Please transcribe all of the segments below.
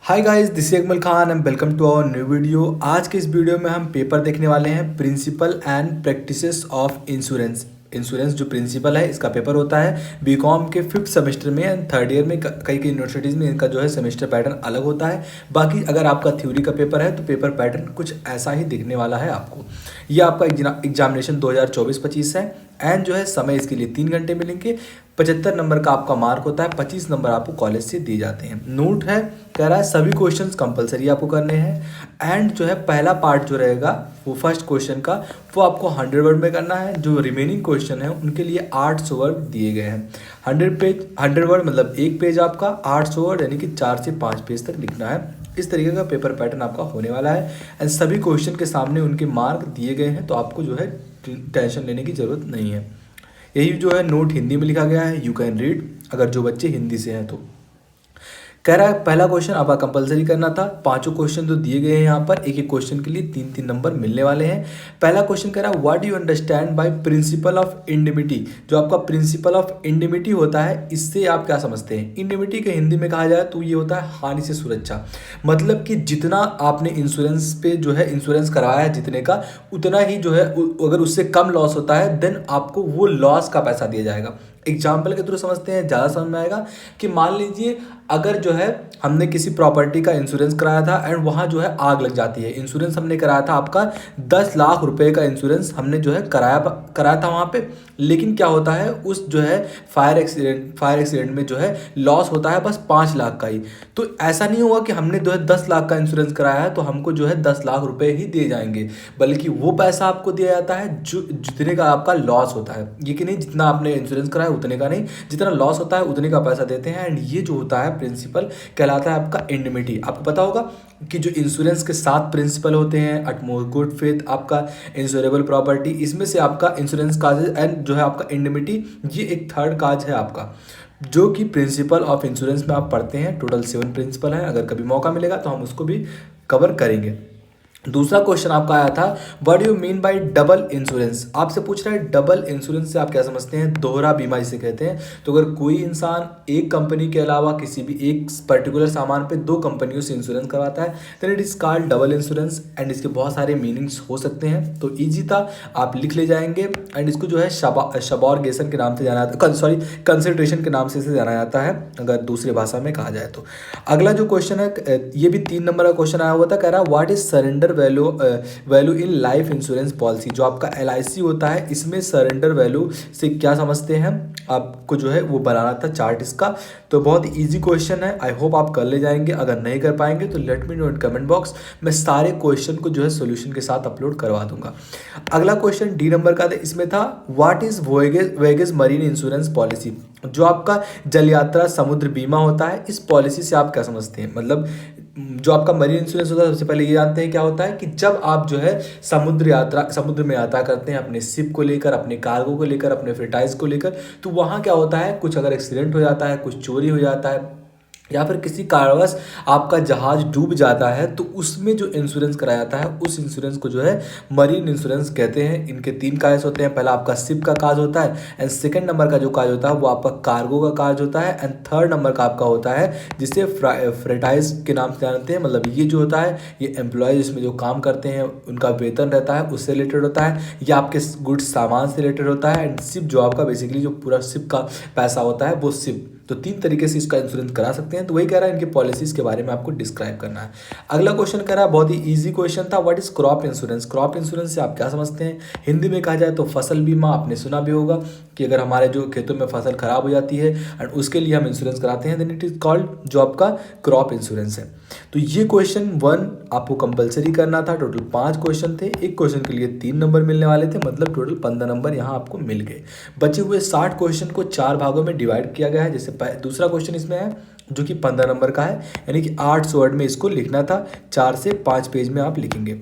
Hi guys, this is Akmal Khan and welcome to our new video. आज के इस video में हम पेपर देखने वाले हैं principal and practices of insurance. Insurance जो प्रिंसिपल है इसका पेपर होता है बीकॉम के 5th सेमेस्टर में एंड थर्ड ईयर में। कई कई यूनिवर्सिटीज़ में इनका जो है सेमेस्टर पैटर्न अलग होता है। बाकी अगर आपका थ्योरी का पेपर है तो पेपर पैटर्न कुछ ऐसा ही दिखने वाला है आपको। ये आपका एग्जामिनेशन 2024-25 है एंड जो है समय इसके लिए 3 घंटे मिलेंगे। 75 नंबर का आपका मार्क होता है, 25 नंबर आपको कॉलेज से दिए जाते हैं। नोट है, कह रहा है सभी क्वेश्चंस कंपलसरी आपको करने हैं एंड जो है पहला पार्ट जो रहेगा वो फर्स्ट क्वेश्चन का वो आपको 100 वर्ड में करना है। जो रिमेनिंग क्वेश्चन है उनके लिए 800 वर्ड दिए गए हैं। 100 वर्ड मतलब एक पेज आपका 800 वर्ड यानी कि 4 से 5 पेज तक लिखना है। इस तरीके का पेपर पैटर्न आपका होने वाला है एंड सभी क्वेश्चन के सामने उनके मार्क दिए गए हैं, तो आपको जो है टेंशन लेने की ज़रूरत नहीं है। यही जो है नोट हिंदी में लिखा गया है, यू कैन रीड अगर जो बच्चे हिंदी से हैं तो। कह रहा है पहला क्वेश्चन आपका कंपलसरी करना था। पांचों क्वेश्चन जो दिए गए हैं यहाँ पर एक एक क्वेश्चन के लिए 3-3 नंबर मिलने वाले हैं। पहला क्वेश्चन कह रहा है what do you understand by principle of इंडिमिटी। जो आपका प्रिंसिपल ऑफ इंडिमिटी होता है इससे आप क्या समझते हैं। इंडिमिटी के हिंदी में कहा जाए तो ये होता है हानि से सुरक्षा। मतलब कि जितना आपने इंश्योरेंस पे जो है इंश्योरेंस करवाया है जितने का, उतना ही जो है अगर उससे कम लॉस होता है देन आपको वो लॉस का पैसा दिया जाएगा। एग्जाम्पल के थ्रू समझते हैं, ज़्यादा समझ में आएगा। कि मान लीजिए अगर जो है हमने किसी प्रॉपर्टी का इंश्योरेंस कराया था एंड वहाँ जो है आग लग जाती है। इंश्योरेंस हमने कराया था आपका 10 लाख रुपए का इंश्योरेंस हमने जो है कराया था वहाँ पे। लेकिन क्या होता है उस जो है फायर एक्सीडेंट में जो है लॉस होता है बस 5 लाख का ही। तो ऐसा नहीं होगा कि हमने जो है 10 लाख का इंश्योरेंस कराया है तो हमको जो है 10 लाख रुपए ही दिए जाएंगे, बल्कि वो पैसा आपको दिया जाता है जो जितने का आपका लॉस होता है। ये कि नहीं जितना आपने इंश्योरेंस कराया उतने का नहीं, जितना लॉस होता है उतने का पैसा देते हैं। एंड ये जो होता है प्रिंसिपल कहलाता है आपका इंडिमिटी। आपको पता होगा कि जो इंश्योरेंस के 7 प्रिंसिपल होते हैं, अटमोस्ट गुड फेथ, आपका इंश्योरेबल प्रॉपर्टी, इसमें से आपका इंश्योरेंस काज एंड जो है आपका इंडिमिटी, ये एक थर्ड काज है आपका जो कि प्रिंसिपल ऑफ इंश्योरेंस में आप पढ़ते हैं। टोटल 7 प्रिंसिपल हैं। अगर कभी मौका मिलेगा तो हम उसको भी कवर करेंगे। दूसरा क्वेश्चन आपका आया था what do you mean by double insurance. आपसे पूछ रहा है डबल इंश्योरेंस से आप क्या समझते हैं। दोहरा बीमा जिसे कहते हैं। तो अगर कोई इंसान एक कंपनी के अलावा किसी भी एक पर्टिकुलर सामान पे 2 कंपनियों से इंश्योरेंस करवाता है then it is called double insurance. And इसके बहुत सारे मीनिंग्स हो सकते हैं, तो ईजी था, आप लिख ले जाएंगे। एंड इसको जो है शबॉर्गेशन के नाम से जाना जाता है, सॉरी कंसल्ट्रेशन के नाम से इसे जाना जाता है अगर दूसरी भाषा में कहा जाए तो। अगला जो क्वेश्चन है ये भी 3 नंबर का क्वेश्चन आया हुआ था। कह रहा है what is surrender value in life insurance policy. जो आपका LIC होता है इसमें सरेंडर वैल्यू से क्या समझते हैं, आपको जो है वो बनाना था चार्ट इसका। तो बहुत इजी क्वेश्चन है, आई होप आप कर ले जाएंगे। अगर नहीं कर पाएंगे तो let me know in comment box, मैं सारे क्वेश्चन को जो है सोल्यूशन के साथ अपलोड करवा दूंगा। अगला क्वेश्चन D नंबर का था, इसमें था what is voyage marine insurance policy. जो आपका जल यात्रा समुद्र बीमा होता है इस पॉलिसी से आप क्या समझते हैं। मतलब जो आपका मरीन इंश्योरेंस होता है सबसे पहले ये जानते हैं क्या होता है कि जब आप जो है समुद्र में यात्रा करते हैं अपने शिप को लेकर, अपने कार्गो को लेकर, अपने फ्रेटाइज को लेकर, तो वहाँ क्या होता है कुछ अगर एक्सीडेंट हो जाता है, कुछ चोरी हो जाता है या फिर किसी कारणवश आपका जहाज डूब जाता है तो उसमें जो इंश्योरेंस कराया जाता है उस इंश्योरेंस को जो है मरीन इंश्योरेंस कहते हैं। इनके 3 काज होते हैं। पहला आपका शिप का काज होता है एंड सेकंड नंबर का जो काज होता है वो आपका कार्गो का काज होता है एंड थर्ड नंबर का आपका होता है जिसे फ्रेटाइज के नाम से जानते हैं। मतलब ये जो होता है ये एम्प्लॉयज इसमें जो काम करते हैं उनका वेतन रहता है उससे रिलेटेड होता है, या आपके गुड्स सामान से रिलेटेड होता है। एंड शिप जो आपका बेसिकली जो पूरा शिप का पैसा होता है वो शिप। तो 3 तरीके से इसका इंश्योरेंस करा सकते हैं। तो वही कह रहा है इनके पॉलिसीज के बारे में आपको डिस्क्राइब करना है। अगला क्वेश्चन कह रहा है बहुत ही इजी क्वेश्चन था, what is crop insurance. Crop insurance से आप क्या समझते हैं। हिंदी में कहा जाए तो फसल बीमा। आपने सुना भी होगा कि अगर हमारे जो खेतों में फसल खराब हो जाती है एंड उसके लिए हम इंश्योरेंस कराते हैं देन इट इज कॉल्ड जो आपका क्रॉप इंश्योरेंस है। तो ये क्वेश्चन 1 आपको कंपलसरी करना था। टोटल 5 क्वेश्चन थे, एक क्वेश्चन के लिए 3 नंबर मिलने वाले थे, मतलब टोटल 15 नंबर यहाँ आपको मिल गए। बचे हुए 60 क्वेश्चन को 4 भागों में डिवाइड किया गया है। जैसे दूसरा क्वेश्चन इसमें है जो कि 15 नंबर का है, यानी कि 800 वर्ड में इसको लिखना था। 4 से 5 पेज में आप लिखेंगे।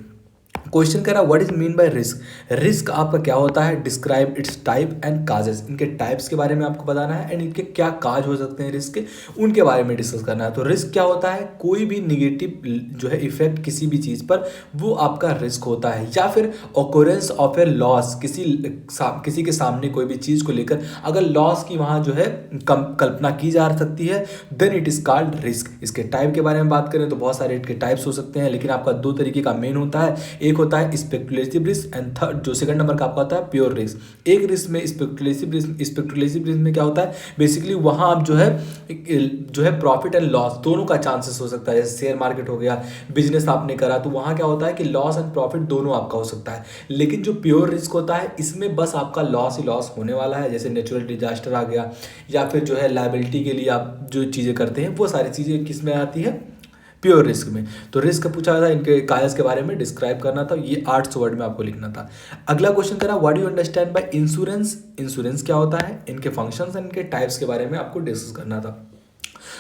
क्वेश्चन कह रहा है what is mean by risk. Risk आपका क्या होता है, describe it's type and causes, इनके टाइप्स के बारे में आपको बताना है एंड इनके क्या काज हो सकते हैं रिस्क के, उनके बारे में डिस्कस करना है। तो रिस्क क्या होता है, कोई भी निगेटिव जो है इफेक्ट किसी भी चीज़ पर, वो आपका रिस्क होता है। या फिर ऑकरेंस ऑफ ए लॉस, किसी के सामने कोई भी चीज़ को लेकर अगर लॉस की वहाँ जो है कल्पना की जा सकती है, then it is called risk. इसके टाइप के बारे में बात करें तो बहुत सारे इसके टाइप्स हो सकते हैं, लेकिन आपका दो तरीके का मेन होता है। एक होता है स्पेकुलेटिव रिस्क एंड थर्ड जो सेकंड नंबर का आपका होता है प्योर रिस्क। एक रिस्क में स्पेकुलेटिव रिस्क में क्या होता है, बेसिकली वहां आप जो है प्रॉफिट एंड लॉस दोनों का चांसेस हो सकता है। जैसे शेयर मार्केट हो गया, बिजनेस आपने करा, तो वहां क्या होता है कि लॉस एंड प्रॉफिट दोनों आपका हो सकता है। लेकिन जो प्योर रिस्क होता है इसमें बस आपका लॉस ही लॉस होने वाला है। जैसे नेचुरल डिजास्टर आ गया, या फिर जो है लायबिलिटी के लिए आप जो चीज़ें करते हैं, वो सारी चीज़ें किस में आती है, प्योर रिस्क में। तो रिस्क पूछा था, इनके कायस के बारे में डिस्क्राइब करना था, ये 8 वर्ड में आपको लिखना था। अगला क्वेश्चन करा what do you understand by insurance. Insurance क्या होता है, इनके फंक्शंस एंड इनके टाइप्स के बारे में आपको डिस्कस करना था।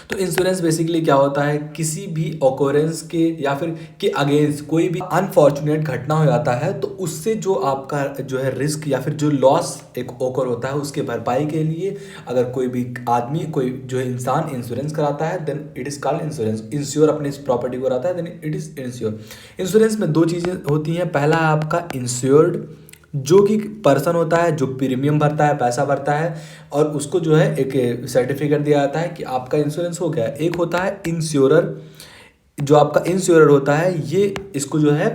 तो इंश्योरेंस बेसिकली क्या होता है, किसी भी ऑकरेंस के या फिर के अगेंस्ट कोई भी अनफॉर्चुनेट घटना हो जाता है, तो उससे जो आपका जो है रिस्क या फिर जो लॉस एक ओकर होता है, उसके भरपाई के लिए अगर कोई भी आदमी, कोई जो है इंसान इंश्योरेंस कराता है, then it is called insurance. Insure अपने इस प्रॉपर्टी को कराता है, then it is insure. Insurance में दो चीज़ें होती हैं, पहला है आपका इंश्योर्ड, जो कि पर्सन होता है जो प्रीमियम भरता है, पैसा भरता है, और उसको जो है एक सर्टिफिकेट दिया जाता है कि आपका इंश्योरेंस हो गया है। एक होता है इंश्योरर, जो आपका इंश्योरर होता है, ये इसको जो है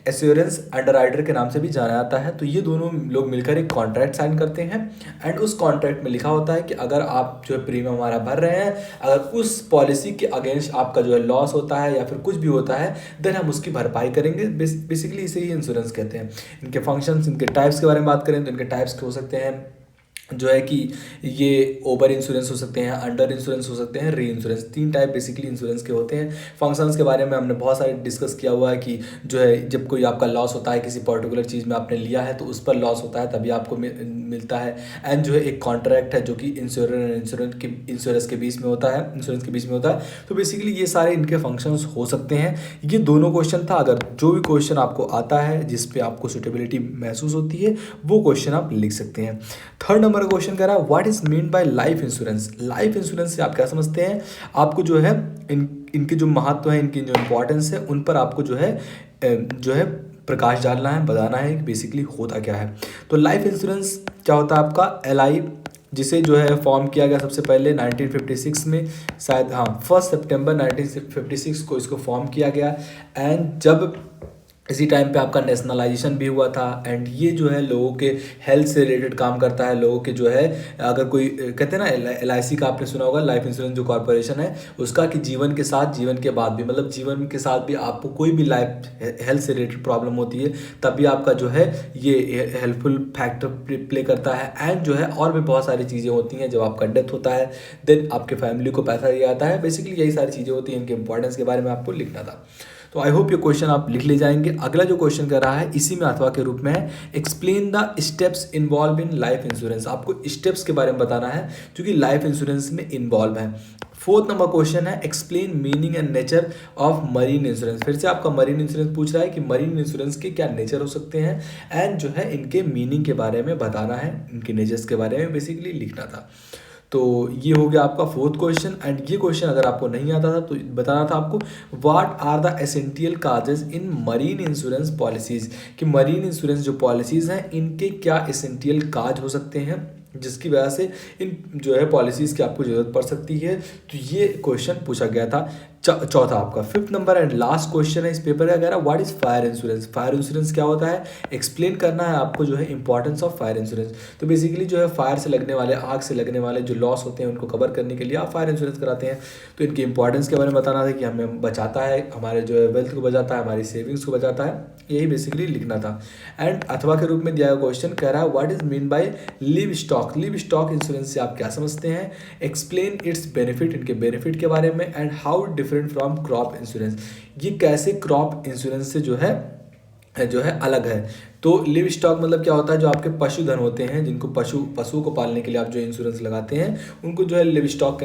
एश्योरेंस अंडरराइटर के नाम से भी जाना जाता है। तो ये दोनों लोग मिलकर एक कॉन्ट्रैक्ट साइन करते हैं एंड उस कॉन्ट्रैक्ट में लिखा होता है कि अगर आप जो है प्रीमियम हमारा भर रहे हैं, अगर उस पॉलिसी के अगेंस्ट आपका जो है लॉस होता है या फिर कुछ भी होता है, देन हम उसकी भरपाई करेंगे। बेसिकली इसे ही इंश्योरेंस कहते हैं। इनके फंक्शंस, इनके टाइप्स के बारे में बात करें तो इनके टाइप्स हो सकते हैं जो है कि ये ओवर इंश्योरेंस हो सकते हैं, अंडर इंश्योरेंस हो सकते हैं, री इंश्योरेंस। 3 टाइप बेसिकली इंश्योरेंस के होते हैं। फंक्शंस के बारे में हमने बहुत सारे डिस्कस किया हुआ है कि जो है जब कोई आपका लॉस होता है, किसी पर्टिकुलर चीज़ में आपने लिया है तो उस पर लॉस होता है, तभी आपको मिलता है। एंड जो है एक कॉन्ट्रैक्ट है जो कि इंश्योरेंस के बीच में होता है, इंश्योरेंस के बीच में होता है। तो बेसिकली ये सारे इनके फंक्शंस हो सकते हैं। ये दोनों क्वेश्चन था। अगर जो भी क्वेश्चन आपको आता है जिस पे आपको सुटेबिलिटी महसूस होती है, वो क्वेश्चन आप लिख सकते हैं। थर्ड नंबर क्वेश्चन कह रहा है what is mean by life insurance. Life insurance से आप क्या समझते हैं, आपको जो है इनके जो महत्व है, इनकी जो इंपॉर्टेंस है, उन पर आपको जो है प्रकाश डालना है, बताना है कि बेसिकली होता क्या है। तो लाइफ इंश्योरेंस क्या होता है आपका, LI, जिसे जो है फॉर्म किया गया सबसे पहले 1956 में, शायद 1 सितंबर 1956 को इसको फॉर्म किया गया। एंड जब इसी टाइम पे आपका नेशनलाइजेशन भी हुआ था। एंड ये जो है लोगों के हेल्थ से रिलेटेड काम करता है। लोगों के जो है अगर कोई कहते हैं ना LIC का आपने सुना होगा, लाइफ इंश्योरेंस जो कॉर्पोरेशन है उसका, कि जीवन के साथ जीवन के बाद भी, मतलब जीवन के साथ भी आपको कोई भी लाइफ हेल्थ से रिलेटेड प्रॉब्लम होती है, तभी आपका जो है ये हेल्पफुल फैक्टर प्ले करता है। एंड जो है और भी बहुत सारी चीज़ें होती हैं। जब आपका डेथ होता है देन आपके फैमिली को पैसा दिया जाता है। बेसिकली यही सारी चीज़ें होती हैं। इनके इंपॉर्टेंस के बारे में आपको लिखना था। तो आई होप ये क्वेश्चन आप लिख ले जाएंगे। अगला जो क्वेश्चन कर रहा है इसी में अथवा के रूप में है, explain the steps involve in life insurance. आपको स्टेप्स के बारे में बताना है जो कि लाइफ इंश्योरेंस में इन्वॉल्व है। 4th नंबर क्वेश्चन है explain meaning and nature of marine insurance. फिर से आपका मरीन इंश्योरेंस पूछ रहा है कि मरीन इंश्योरेंस के क्या नेचर हो सकते हैं एंड जो है इनके मीनिंग के बारे में बताना है, इनके नेचर्स के बारे में बेसिकली लिखना था। तो ये हो गया आपका 4th क्वेश्चन। एंड ये क्वेश्चन अगर आपको नहीं आता था तो बताना था आपको what are the essential causes in marine insurance policies, कि मरीन इंश्योरेंस जो पॉलिसीज़ हैं इनके क्या एसेंशियल काज हो सकते हैं जिसकी वजह से इन जो है पॉलिसीज़ की आपको ज़रूरत पड़ सकती है। तो ये क्वेश्चन पूछा गया था। चौथा आपका 5th number and last question है इस पेपर का, कह रहा है what is fire insurance. Fire insurance क्या होता है, एक्सप्लेन करना है आपको जो है इंपॉर्टेंस ऑफ फायर इंश्योरेंस। तो बेसिकली जो है फायर से लगने वाले, आग से लगने वाले जो लॉस होते हैं उनको कवर करने के लिए आप फायर इंश्योरेंस कराते हैं। तो इनकी इंपॉर्टेंस के बारे में बताना था कि हमें बचाता है, हमारे जो है वेल्थ को बचाता है, हमारी सेविंग्स को बचाता है, यही बेसिकली लिखना था। एंड अथवा के रूप में दिया गया क्वेश्चन कह रहा है what is mean by live stock. Live stock insurance से आप क्या समझते हैं, एक्सप्लेन इट्स बेनिफिट, इनके बेनिफिट के बारे में, and how different from crop insurance, ये कैसे क्रॉप इंश्योरेंस से जो है अलग है। तो लिव स्टॉक मतलब क्या होता है, जो आपके पशुधन होते हैं, जिनको पशुओं को पालने के लिए आप जो इंश्योरेंस लगाते हैं, उनको जो है लिव स्टॉक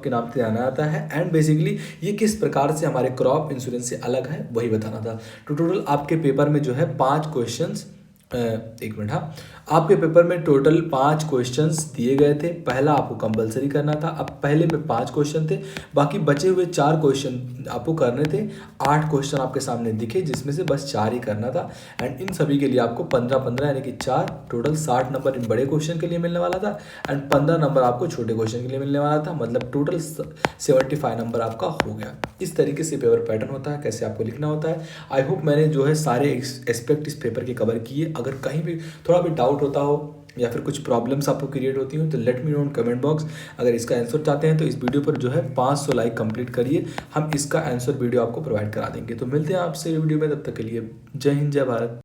के नाम से जाना जाता है। एंड बेसिकली ये किस प्रकार से हमारे क्रॉप इंश्योरेंस से अलग है वही बताना था। तो टोटल आपके पेपर में जो है 5 क्वेश्चंस, एक मिनट, हाँ, आपके पेपर में टोटल 5 क्वेश्चंस दिए गए थे। पहला आपको कंपलसरी करना था। अब पहले में 5 क्वेश्चन थे, बाकी बचे हुए 4 क्वेश्चन आपको करने थे। 8 क्वेश्चन आपके सामने दिखे, जिसमें से बस 4 ही करना था। एंड इन सभी के लिए आपको 15-15 यानी कि 4 टोटल 60 नंबर इन बड़े क्वेश्चन के लिए मिलने वाला था। एंड 15 नंबर आपको छोटे क्वेश्चन के लिए मिलने वाला था, मतलब टोटल 75 नंबर आपका हो गया। इस तरीके से पेपर पैटर्न होता है, कैसे आपको लिखना होता है। आई होप मैंने जो है सारे एस्पेक्ट इस पेपर के कवर किए। अगर कहीं भी थोड़ा भी डाउट होता हो या फिर कुछ प्रॉब्लम्स आपको क्रिएट होती हो तो let me know in comment box. अगर इसका आंसर चाहते हैं तो इस वीडियो पर जो है 500 लाइक कंप्लीट करिए, हम इसका आंसर वीडियो आपको प्रोवाइड करा देंगे। तो मिलते हैं आपसे वीडियो में, तब तक के लिए जय हिंद, जय भारत।